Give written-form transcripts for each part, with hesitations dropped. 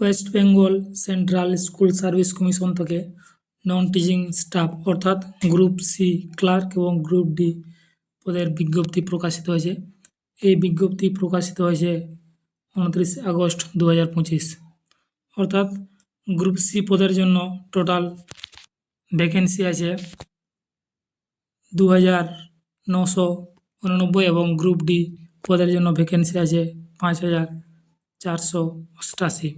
West Bengal central school service commission থেকে non teaching staff অর্থাৎ group C clerk এবং group D পদের বিজ্ঞপ্তি প্রকাশিত হয়েছে। এই বিজ্ঞপ্তি প্রকাশিত হয়েছে 29 আগস্ট 2025। অর্থাৎ গ্রুপ সি পদের জন্য টোটাল ভ্যাকেন্সি আছে 2999 এবং গ্রুপ ডি পদের জন্য ভ্যাকেন্সি আছে 5488।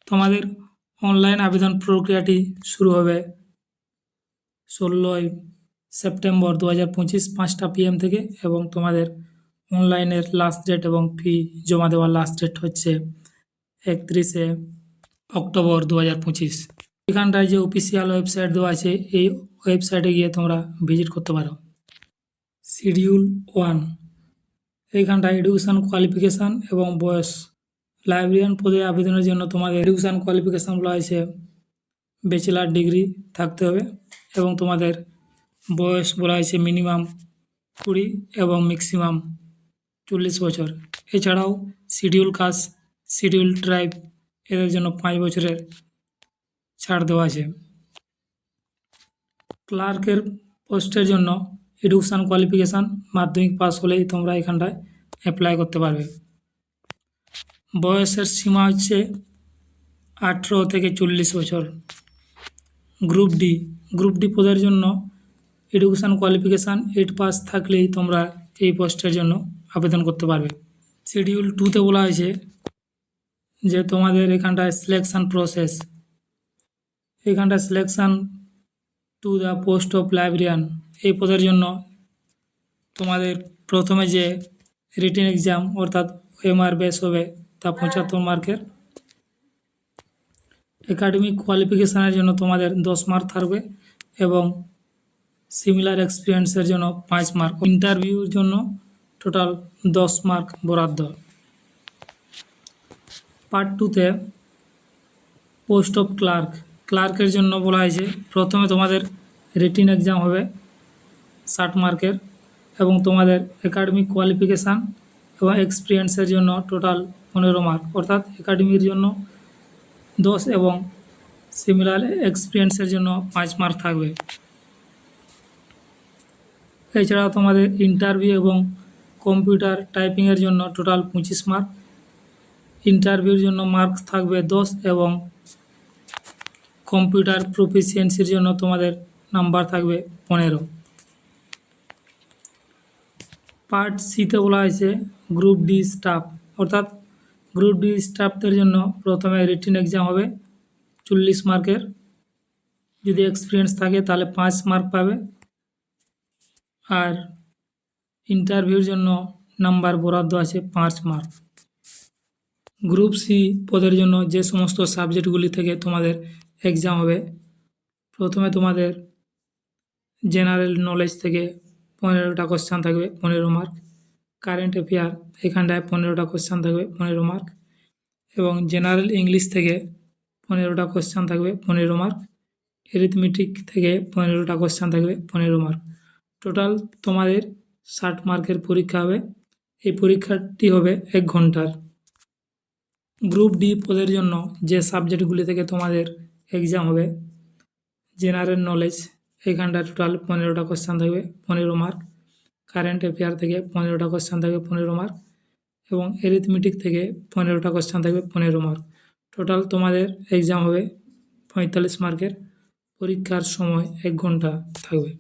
তোমাদের অনলাইন আবেদন প্রক্রিয়াটি শুরু হবে 16 সেপ্টেম্বর 2025 5টা PM থেকে এবং তোমাদের অনলাইনের লাস্ট ডেট এবং ফি জমা দেওয়ার লাস্ট ডেট হচ্ছে 31 অক্টোবর 2025। এখানটায় যে অফিসিয়াল ওয়েবসাইট দেওয়া আছে এই ওয়েবসাইটে গিয়ে তোমরা ভিজিট করতে পারো। শিডিউল 1 এইখানটায় এডুকেশান কোয়ালিফিকেশান এবং বয়স। লাইব্রেরিয়ান পদে আবেদনের জন্য তোমাদের এডুকেশান কোয়ালিফিকেশান বলা হয়েছে ব্যাচেলার ডিগ্রি থাকতে হবে এবং তোমাদের বয়স বলা হয়েছে মিনিমাম 20 এবং ম্যাক্সিমাম 40 বছর। এছাড়াও শিডিউল কাস্ট, শিডিউল ট্রাইব এদের জন্য 5 বছরের ছাড় দেওয়া আছে। ক্লার্কের পোস্টের জন্য এডুকেশান কোয়ালিফিকেশান মাধ্যমিক পাস হলেই তোমরা এখানটায় অ্যাপ্লাই করতে পারবে। বয়সের সীমা হচ্ছে 18 থেকে 40 বছর। গ্রুপ ডি পদের জন্য এডুকেশান কোয়ালিফিকেশান 8 পাস থাকলেই তোমরা এই পোস্টের জন্য আবেদন করতে পারবে। শিডিউল 2তে বলা হয়েছে যে তোমাদের এখানটায় সিলেকশান প্রসেস, এখানটায় selection to the post of librarian এই পদের জন্য তোমাদের প্রথমে যে রিটেন এক্সাম অর্থাৎ OMR বেস হবে তা 75 মার্কের। একাডেমিক কোয়ালিফিকেশানের জন্য তোমাদের 10 মার্ক থাকবে এবং সিমিলার এক্সপিরিয়েন্সের জন্য 5 মার্ক। ইন্টারভিউর জন্য টোটাল 10 মার্ক বরাদ্দ। পার্ট 2তে পোস্ট অফ ক্লার্কের জন্য বলা হয়েছে প্রথমে তোমাদের রিটেন এক্সাম হবে 60 মার্কের এবং তোমাদের একাডেমিক কোয়ালিফিকেশান এবং এক্সপিরিয়েন্সের জন্য টোটাল 15 মার্ক, অর্থাৎ একাডেমির জন্য 10 এবং সিমিলার এক্সপিরিয়েন্সের জন্য 5 মার্ক থাকবে। এছাড়াও তোমাদের ইন্টারভিউ এবং কম্পিউটার টাইপিংয়ের জন্য টোটাল 25 মার্ক। ইন্টারভিউর জন্য মার্কস থাকবে 10 এবং কম্পিউটার প্রফিসিয়েন্সির জন্য তোমাদের নাম্বার থাকবে 15। পার্ট সিতে বলা হয়েছে গ্রুপ ডি স্টাফ, অর্থাৎ গ্রুপ ডি স্টাফদের জন্য প্রথমে রিটেন এক্সাম হবে 40 মার্কের। যদি এক্সপিরিয়েন্স থাকে তাহলে 5 মার্ক পাবে আর ইন্টারভিউর জন্য নাম্বার বরাদ্দ আছে 5 মার্ক। গ্রুপ সি পদের জন্য যে সমস্ত সাবজেক্টগুলি থেকে তোমাদের এক্সাম হবে প্রথমে তোমাদের জেনারেল নলেজ থেকে 15টা কোশ্চেন থাকবে 15 মার্ক। কারেন্ট অ্যাফেয়ার এখানটায় 15টা কোশ্চেন থাকবে 15 মার্ক এবং জেনারেল ইংলিশ থেকে 15টা কোশ্চেন থাকবে 15 মার্ক। অ্যারিথমেটিক থেকে 15টা কোশ্চেন থাকবে 15 মার্ক। টোটাল তোমাদের 60 মার্কের পরীক্ষা হবে। এই পরীক্ষাটি হবে 1 ঘন্টার। গ্রুপ ডি পদের জন্য যে সাবজেক্টগুলি থেকে তোমাদের এক্সাম হবে জেনারেল নলেজ এখানটা টোটাল 15টা কোশ্চেন থাকবে 15 মার্ক। কারেন্ট অ্যাফেয়ার থেকে 15টা কোশ্চেন থাকবে 15 মার্ক এবং অ্যারিথমেটিক থেকে 15টা কোশ্চেন থাকবে 15 মার্ক। টোটাল তোমাদের এক্সাম হবে 45 মার্কের। পরীক্ষার সময় 1 ঘন্টা থাকবে।